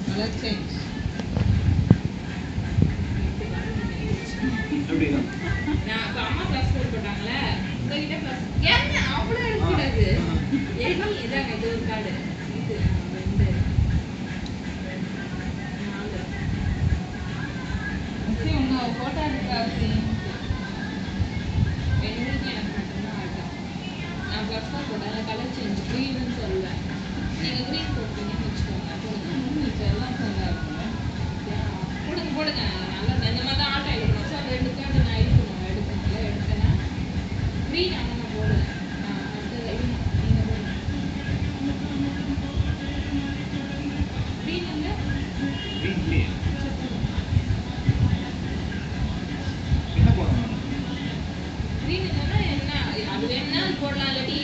colour change நான் அம்மா class போட்டாங்களே உங்ககிட்ட கிளாஸ் ஏன் அவ்வளோ எடுக்கக்கூடாது ஏன்னா இதாங்க இது ஒரு கார்டு இது 2 4 உங்க ஃபோட்டோ எடுக்காது எங்களுக்கு எனக்கு மட்டும்தான் ஆட்டா நான் கிளாஸ் போட்டேன் கலர் சேஞ்ச் க்ரீன்னு சொல்லுவேன் நீங்கள் க்ரீன் போட்டீங்கன்னு வச்சுக்கோங்க போடுங்க எல்லாம் சொன்னாங்க போடுங்க நல்லா இந்த மாதிரி தான் ஆட்டோ எடுக்கணும் ஸோ 2 கார்டு நான் எடுத்தேன்னா க்ரீன் அம்மா போடுவேன் அடுத்தது நீங்கள் போடுங்க க்ரீன் இல்லை க்ரீன் இல்லைன்னா என்ன அது வேணா போடலாம் இல்லாட்டி